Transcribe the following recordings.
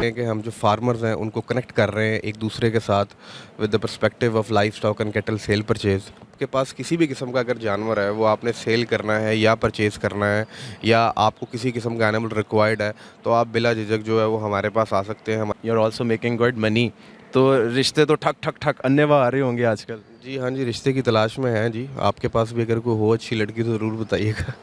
हैं कि हम जो फार्मर्स हैं उनको कनेक्ट कर रहे हैं एक दूसरे के साथ with the perspective of life stock and cattle cell purchase. आपके पास किसी भी किस्म का अगर जानवर है वो आपने सेल करना है या परचेज़ करना है या आपको किसी किस्म का एनिमल रिक्वायर्ड है तो आप बिला झिझक जो है वो हमारे पास आ सकते हैं। You are also making good money. तो रिश्ते तो ठक ठक ठक अन्य आ रहे होंगे आजकल। जी हाँ जी, रिश्ते की तलाश में हैं जी। आपके पास भी अगर कोई हो अच्छी लड़की तो ज़रूर बताइएगा।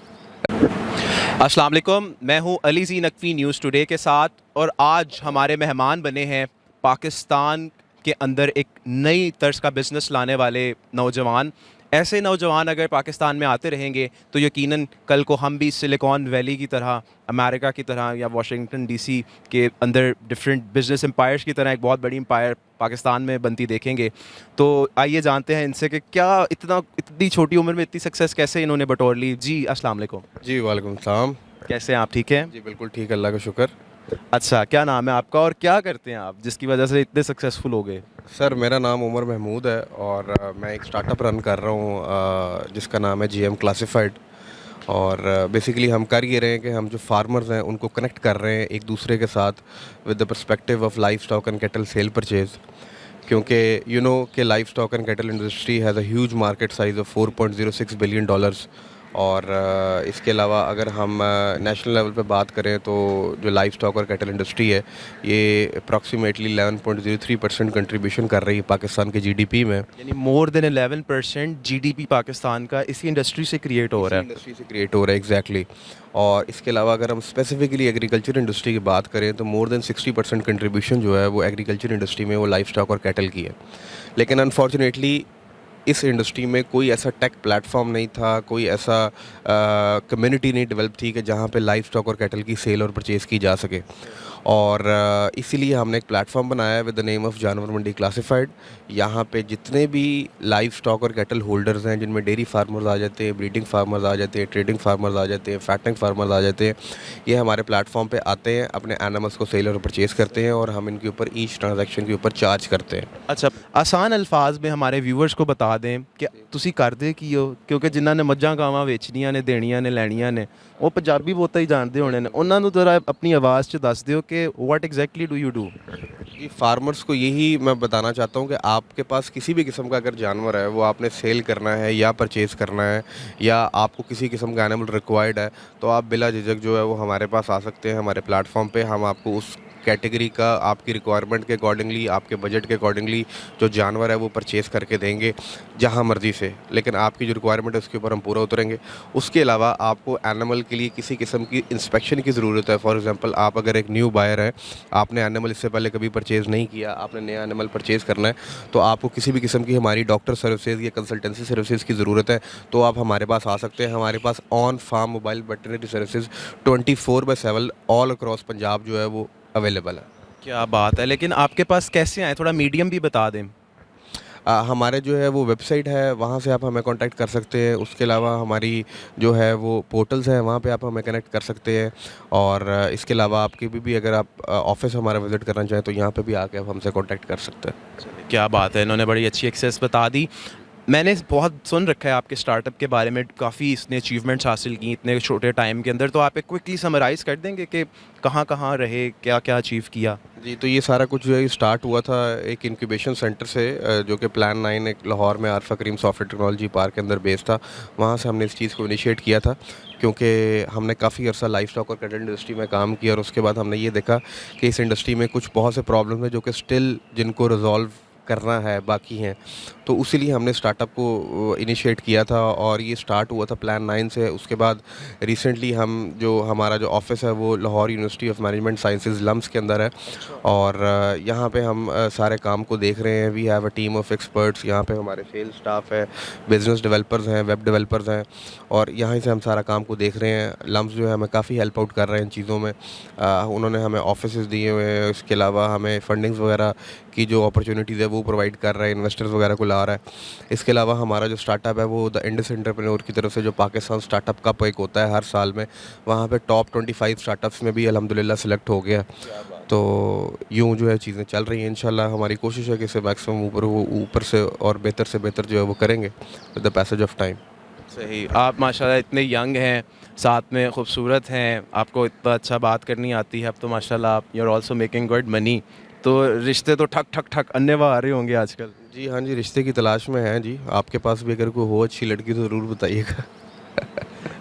अस्सलाम वालेकुम, मैं हूं अली जी नकवी न्यूज़ टुडे के साथ और आज हमारे मेहमान बने हैं पाकिस्तान के अंदर एक नई तर्ज का बिज़नेस लाने वाले नौजवान। ऐसे नौजवान अगर पाकिस्तान में आते रहेंगे तो यकीनन कल को हम भी सिलिकॉन वैली की तरह, अमेरिका की तरह या वाशिंगटन डीसी के अंदर डिफरेंट बिजनेस एम्पायर्स की तरह एक बहुत बड़ी एम्पायर पाकिस्तान में बनती देखेंगे। तो आइए जानते हैं इनसे कि क्या इतनी छोटी उम्र में इतनी सक्सेस कैसे इन्होंने बटोर ली। जी अस्सलाम वालेकुम। जी वालेकुम सलाम। कैसे हैं आप, ठीक हैं? जी बिल्कुल ठीक, अल्लाह का शुक्र। अच्छा, क्या नाम है आपका और क्या करते हैं आप जिसकी वजह से इतने सक्सेसफुल हो गए? सर मेरा नाम उमर महमूद है और मैं एक स्टार्टअप रन कर रहा हूँ जिसका नाम है जीएम क्लासिफाइड। और बेसिकली हम कर ये रहे हैं कि हम जो फार्मर्स हैं उनको कनेक्ट कर रहे हैं एक दूसरे के साथ with the perspective of life stock and cattle cell purchase. क्योंकि यू नो कि life stock and cattle industry has a huge market size of $4.06 billion. और इसके अलावा अगर हम नेशनल लेवल पे बात करें तो जो लाइफ स्टॉक और कैटल इंडस्ट्री है ये अप्रॉक्सीमेटली 11.03% कंट्रीब्यूशन कर रही है पाकिस्तान के जीडीपी में। यानी मोर देन 11% जीडीपी पाकिस्तान का इसी इंडस्ट्री से क्रिएट हो रहा है। इंडस्ट्री से क्रिएट हो रहा है एग्जैक्टली। और इसके अलावा अगर हम स्पेसिफिकली एग्रीकल्चर इंडस्ट्री की बात करें तो मोर देन 60% कंट्रीब्यूशन जो है वो एग्रीकल्चर इंडस्ट्री में वो लाइफ स्टॉक और कैटल की है। लेकिन अनफॉर्चुनेटली इस इंडस्ट्री में कोई ऐसा टेक प्लेटफॉर्म नहीं था, कोई ऐसा कम्युनिटी नहीं डेवलप थी कि जहाँ पे लाइफ स्टॉक और कैटल की सेल और परचेज़ की जा सके। और इसीलिए हमने एक प्लेटफॉर्म बनाया है विद द नेम ऑफ जानवर मंडी क्लासिफाइड। यहाँ पे जितने भी लाइफ स्टॉक और कैटल होल्डर्स हैं जिनमें डेयरी फार्मर्स आ जाते हैं, ब्रीडिंग फार्मर्स आ जाते हैं, ट्रेडिंग फार्मर्स आ जाते हैं, फैटनिंग फार्मर्स आ जाते हैं, ये हमारे प्लेटफॉर्म पे आते हैं, अपने एनिमल्स को सेल और परचेज़ करते हैं और हम इनके ऊपर ईच ट्रांजैक्शन के ऊपर चार्ज करते हैं। अच्छा, आसान अल्फाज में हमारे व्यूअर्स को बता दें कि ਤੁਸੀਂ ਕਰਦੇ ਕੀ ਹੋ, ਕਿਉਂਕਿ ਜਿਨ੍ਹਾਂ ਨੇ ਮੱਝਾਂ ਗਾਵਾਂ ਵੇਚਣੀਆਂ ਨੇ, ਦੇਣੀਆਂ ਨੇ, ਲੈਣੀਆਂ ਨੇ, ਉਹ ਪੰਜਾਬੀ ਬਹੁਤਾ ਹੀ ਜਾਣਦੇ ਹੋਣੇ ਨੇ, ਉਹਨਾਂ ਨੂੰ ਜ਼ਰਾ अपनी आवाज़ 'ਚ ਦੱਸ ਦਿਓ कि what exactly do you do. जी फार्मर्स को यही मैं बताना चाहता हूँ कि आपके पास किसी भी किस्म का अगर जानवर है वो आपने सेल करना है या परचेज़ करना है या आपको किसी किस्म का एनिमल रिक्वायर्ड है तो आप बिला झिझक जो है वो हमारे पास आ सकते हैं। हमारे प्लेटफॉर्म पे हम आपको उस कैटेगरी का आपकी रिक्वायरमेंट के अकॉर्डिंगली, आपके बजट के अकॉर्डिंगली जो जानवर है वो परचेज़ करके देंगे जहाँ मर्ज़ी से। लेकिन आपकी जो रिक्वायरमेंट है उसके ऊपर हम पूरा उतरेंगे। उसके अलावा आपको एनिमल के लिए किसी किस्म की इंस्पेक्शन की ज़रूरत है। फॉर एग्ज़ाम्पल आप अगर एक न्यू बायर है, आपने एनिमल इससे पहले कभी परचेज़ नहीं किया, आपने नया एनिमल परचेज़ करना है तो आपको किसी भी किस्म की हमारी डॉक्टर सर्विसेज या कंसल्टेंसी सर्विसेज की ज़रूरत है तो आप हमारे पास आ सकते हैं। हमारे पास on farm mobile veterinary services 24/7 all across Punjab जो है वो अवेलेबल है। क्या बात है, लेकिन आपके पास कैसे आए, थोड़ा मीडियम भी बता दें। हमारे जो है वो वेबसाइट है, वहाँ से आप हमें कांटेक्ट कर सकते हैं। उसके अलावा हमारी जो है वो पोर्टल्स हैं, वहाँ पे आप हमें कनेक्ट कर सकते हैं। और इसके अलावा आपके भी अगर आप ऑफिस हमारा विज़िट करना चाहें तो यहाँ पे भी आके आप हमसे कांटेक्ट कर सकते हैं। क्या बात है, इन्होंने बड़ी अच्छी एक्सेस बता दी। मैंने बहुत सुन रखा है आपके स्टार्टअप के बारे में, काफ़ी इसने अचीवमेंट्स हासिल की इतने छोटे टाइम के अंदर। तो आप एक क्विकली समराइज़ कर देंगे कि कहाँ कहाँ रहे, क्या क्या अचीव किया? जी, तो ये सारा कुछ जो है स्टार्ट हुआ था एक इंक्यूबेशन सेंटर से जो कि प्लान 9 एक लाहौर में आरफा करीम सॉफ्टवेयर टेक्नोलॉजी पार्क के अंदर बेस था। वहाँ से हमने इस चीज़ को इनिशिएट किया था क्योंकि हमने काफ़ी अर्सा लाइफ स्टॉक और कैटल इंडस्ट्री में काम किया और उसके बाद हमने ये देखा कि इस इंडस्ट्री में कुछ बहुत से प्रॉब्लम है जो कि स्टिल जिनको रिजॉल्व करना है बाकी हैं। तो उसीलिए हमने स्टार्टअप को इनिशिएट किया था और ये स्टार्ट हुआ था प्लान 9 से। उसके बाद रिसेंटली हम जो हमारा जो ऑफिस है वो Lahore university of management sciences LUMS के अंदर है और यहाँ पे हम सारे काम को देख रहे हैं। We have a team of experts. यहाँ पे हमारे सेल्स स्टाफ है, बिजनेस डेवलपर्स हैं, वेब डेवलपर्स हैं और यहाँ से हम सारा काम को देख रहे हैं। लम्स जो है हमें काफ़ी हेल्प आउट कर रहे हैं इन चीज़ों में। उन्होंने हमें ऑफिस दिए हुए हैं, इसके अलावा हमें फंडिंग्स वगैरह की जो अपॉर्चुनिटीज़ है वो प्रोवाइड कर रहा है, इन्वेस्टर्स वगैरह को ला रहा है। इसके अलावा हमारा जो स्टार्टअप है वो द इंडस एंटरप्रेन्योर की तरफ से जो पाकिस्तान स्टार्टअप कप एक होता है हर साल में, वहाँ पे टॉप 25 स्टार्टअप्स में भी अल्हम्दुलिल्लाह सिलेक्ट हो गया। तो यूँ जो है चीज़ें चल रही हैं। इंशाल्लाह हमारी कोशिश है कि इससे मैक्सिमम ऊपर से और बेहतर से बेहतर जो है वो करेंगे with the passage of time. सही, आप माशाल्लाह इतने यंग हैं, साथ में खूबसूरत हैं, आपको इतना अच्छा बात करनी आती है, अब तो माशाल्लाह आप you are also making good money, तो रिश्ते तो ठक ठक ठक अन्य आ रहे होंगे आजकल। जी हाँ जी, रिश्ते की तलाश में हैं जी। आपके पास भी अगर कोई हो अच्छी लड़की तो ज़रूर बताइएगा।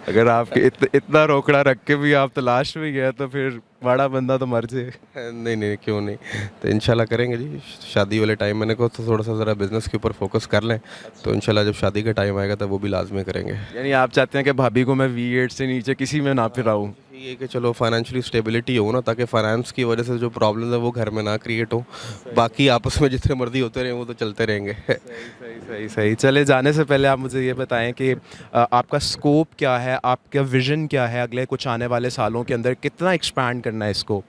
अगर आपके इतना रोकड़ा रख के भी आप तलाश में गए तो फिर बड़ा बंदा तो मर जाए। नहीं, नहीं, क्यों नहीं। तो इंशाल्लाह करेंगे जी, शादी वाले टाइम मैंने कहा तो थोड़ा-सा ज़रा बिज़नेस के ऊपर फ़ोकस कर लें, तो इंशाल्लाह जब शादी का टाइम आएगा तब वो भी लाज़मी करेंगे। यानी आप चाहते हैं कि भाभी को मैं V8 से नीचे किसी में ना फिराऊं। ये कि चलो फाइनेंशियली स्टेबिलिटी हो ना, ताकि फाइनेंस की वजह से जो प्रॉब्लम है वो घर में ना क्रिएट हो। बाकी आपस में जितने मर्ज़ी होते रहें वो तो चलते रहेंगे। सही। चले जाने से पहले आप मुझे ये बताएं कि आपका स्कोप क्या है, आपका विज़न क्या है अगले कुछ आने वाले सालों के अंदर, कितना एक्सपैंड करना है इसको?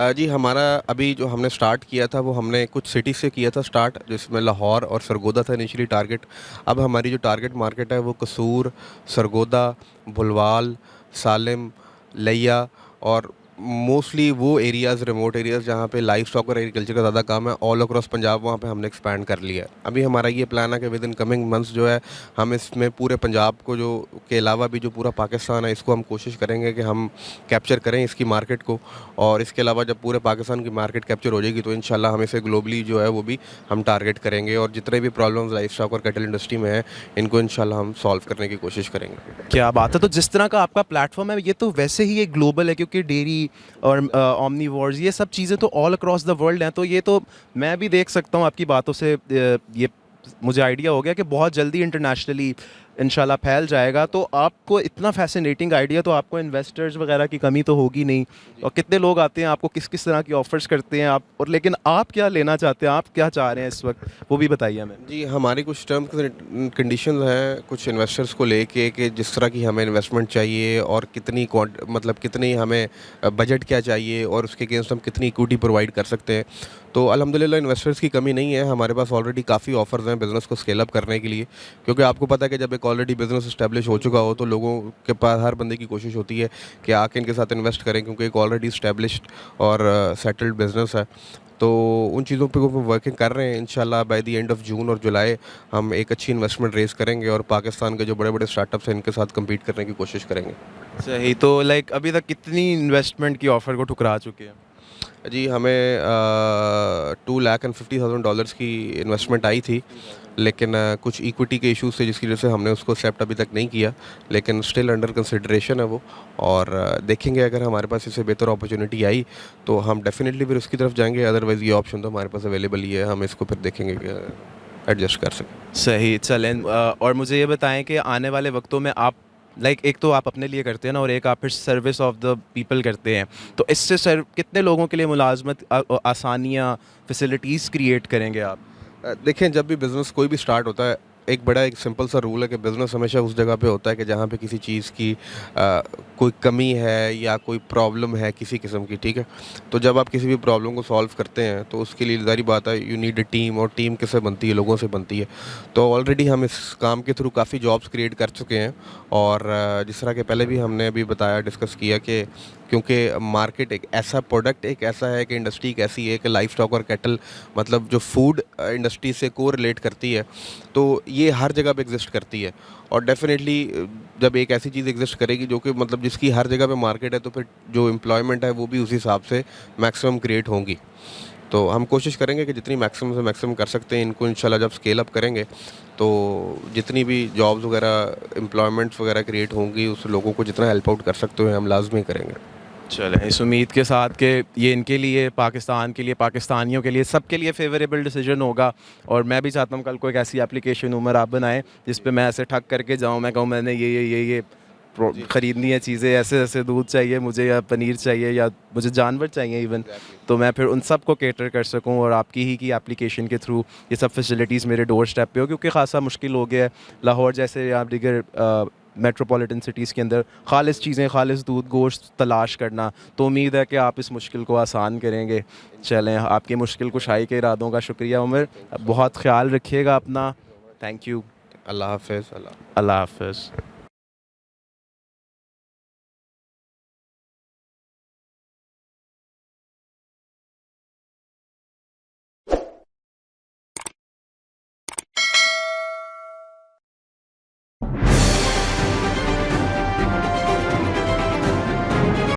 जी, हमारा अभी जो हमने स्टार्ट किया था वो हमने कुछ सिटी से किया था स्टार्ट, जिसमें लाहौर और सरगोदा था इनिशियली टारगेट। अब हमारी जो टारगेट मार्केट है वो कसूर, सरगोदा, भुलवाल, सालिम, लिया और मोस्टली वो एरियाज़, रिमोट एरियाज़ जहाँ पे लाइव स्टॉक और एग्रीकल्चर का ज़्यादा काम है, ऑल अक्रॉस पंजाब वहाँ पे हमने एक्सपैंड कर लिया है। अभी हमारा ये प्लान है कि विद इन कमिंग मंथ्स जो है हम इसमें पूरे पंजाब को जो के अलावा भी जो पूरा पाकिस्तान है इसको हम कोशिश करेंगे कि हम कैप्चर करें इसकी मार्केट को। और इसके अलावा जब पूरे पाकिस्तान की मार्केट कैप्चर हो जाएगी तो इंशाल्लाह हम इसे ग्लोबली जो है वो भी हम टारगेट करेंगे, और जितने भी प्रॉब्लम्स लाइव स्टॉक और कैटल इंडस्ट्री में हैं इनको इंशाल्लाह हम सॉल्व करने की कोशिश करेंगे। क्या बात है! तो जिस तरह का आपका प्लेटफ़ॉर्म है, ये तो वैसे ही एक ग्लोबल है, क्योंकि डेयरी और ओमनीवोर्स ये सब चीज़ें तो ऑल अक्रॉस द वर्ल्ड हैं। तो ये तो मैं भी देख सकता हूँ आपकी बातों से, ये मुझे आइडिया हो गया कि बहुत जल्दी इंटरनेशनली इंशाल्लाह फैल जाएगा। तो आपको इतना फ़ैसिनेटिंग आइडिया, तो आपको इन्वेस्टर्स वगैरह की कमी तो होगी नहीं। और कितने लोग आते हैं आपको, किस किस तरह की ऑफ़र्स करते हैं आप, और लेकिन आप क्या लेना चाहते हैं, आप क्या चाह रहे हैं इस वक्त, वो भी बताइए हमें। जी, हमारी कुछ टर्म्स एंड कंडीशंस हैं कुछ इन्वेस्टर्स को लेके कि जिस तरह की हमें इन्वेस्टमेंट चाहिए और कितनी मतलब कितनी हमें बजट क्या चाहिए और उसके अगेंस्ट हम कितनी इक्विटी प्रोवाइड कर सकते हैं। तो अल्हम्दुलिल्लाह इन्वेस्टर्स की कमी नहीं है, हमारे पास ऑलरेडी काफ़ी ऑफर्स हैं बिज़नेस को स्केल अप करने के लिए। क्योंकि आपको पता है कि जब एक ऑलरेडी बिज़नेस एस्टेब्लिश हो चुका हो तो लोगों के पास, हर बंदे की कोशिश होती है कि आके इनके साथ इन्वेस्ट करें, क्योंकि एक ऑलरेडी एस्टेब्लिश्ड और सेटल्ड बिज़नेस है। तो उन चीज़ों पे वो वर्किंग कर रहे हैं। इंशाल्लाह by the end of June और जुलाई हम एक अच्छी इन्वेस्टमेंट रेज़ करेंगे और पाकिस्तान के जो बड़े-बड़े स्टार्टअप्स हैं इनके साथ कम्पीट करने की कोशिश करेंगे। सही। तो लाइक अभी तक कितनी इन्वेस्टमेंट की ऑफ़र को ठुकरा चुके हैं? जी, हमें $2,50,000 की इन्वेस्टमेंट आई थी, लेकिन कुछ इक्विटी के इश्यूज़ थे जिसकी वजह से हमने उसको एक्सेप्ट अभी तक नहीं किया, लेकिन स्टिल अंडर कंसिडरेशन है वो। और देखेंगे अगर हमारे पास इससे बेहतर अपॉर्चुनिटी आई तो हम डेफिनेटली फिर उसकी तरफ जाएंगे, अदरवाइज़ ये ऑप्शन तो हमारे पास अवेलेबल ही है, हम इसको फिर देखेंगे कि एडजस्ट कर सकें। सही। चलें, और मुझे ये बताएं कि आने वाले वक्तों में आप लाइक, एक तो आप अपने लिए करते हैं ना, और एक आप फिर सर्विस ऑफ द पीपल करते हैं, तो इससे सर कितने लोगों के लिए मुलाजमत आसानियाँ, फैसिलिटीज़ क्रिएट करेंगे आप? देखें, जब भी बिज़नेस कोई भी स्टार्ट होता है, एक सिंपल सा रूल है कि बिज़नेस हमेशा उस जगह पे होता है कि जहाँ पे किसी चीज़ की कोई कमी है या कोई प्रॉब्लम है किसी किस्म की, ठीक है? तो जब आप किसी भी प्रॉब्लम को सॉल्व करते हैं तो उसके लिए ज़ाहिर बात है यू नीड अ टीम, और टीम किससे बनती है? लोगों से बनती है। तो ऑलरेडी हम इस काम के थ्रू काफ़ी जॉब्स क्रिएट कर चुके हैं, और जिस तरह के पहले भी हमने अभी बताया, डिस्कस किया कि क्योंकि मार्केट एक ऐसा प्रोडक्ट एक ऐसा है कि इंडस्ट्री एक ऐसी है कि लाइव स्टॉक और कैटल मतलब जो फूड इंडस्ट्री से को रिलेट करती है, तो ये हर जगह पे एग्जिस्ट करती है। और डेफिनेटली जब एक ऐसी चीज़ एग्जिस्ट करेगी जो कि मतलब जिसकी हर जगह पे मार्केट है, तो फिर जो एम्प्लॉयमेंट है वो भी उसी हिसाब से मैक्सिमम क्रिएट होंगी। तो हम कोशिश करेंगे कि जितनी मैक्सिमम से मैक्सिमम कर सकते हैं इनको इंशाल्लाह जब स्केल अप करेंगे तो जितनी भी जॉब्स वगैरह, एम्प्लॉयमेंट्स वगैरह क्रिएट होंगी, उस लोगों को जितना हेल्प आउट कर सकते हो हम लाजमी करेंगे। चलें, इस उम्मीद के साथ कि ये इनके लिए, पाकिस्तान के लिए, पाकिस्तानियों के लिए, सबके लिए फ़ेवरेबल डिसीजन होगा। और मैं भी चाहता हूँ कल को एक ऐसी एप्लीकेशन उमर आप बनाएं जिस पे मैं ऐसे ठग करके जाऊँ, मैं कहूँ मैंने ये ख़रीदनी है चीज़ें, ऐसे ऐसे दूध चाहिए मुझे, या पनीर चाहिए, या मुझे जानवर चाहिए इवन, तो मैं फिर उन सब को कैटर कर सकूं, और आपकी ही की एप्लीकेशन के थ्रू ये सब फैसिलिटीज़ मेरे डोर स्टेप पे हो। क्योंकि ख़ासा मुश्किल हो गया है लाहौर जैसे या दीगर मेट्रोपॉलिटन सिटीज़ के अंदर ख़ालिस चीज़ें, ख़ालिस दूध, गोश्त तलाश करना। तो उम्मीद है कि आप इस मुश्किल को आसान करेंगे। चलें, आपकी मुश्किल कुशाई के इरादों का शुक्रिया उमर, बहुत ख्याल रखिएगा अपना। Thank you. अल्लाह हाफ़िज़। अल्लाह हाफ़िज़।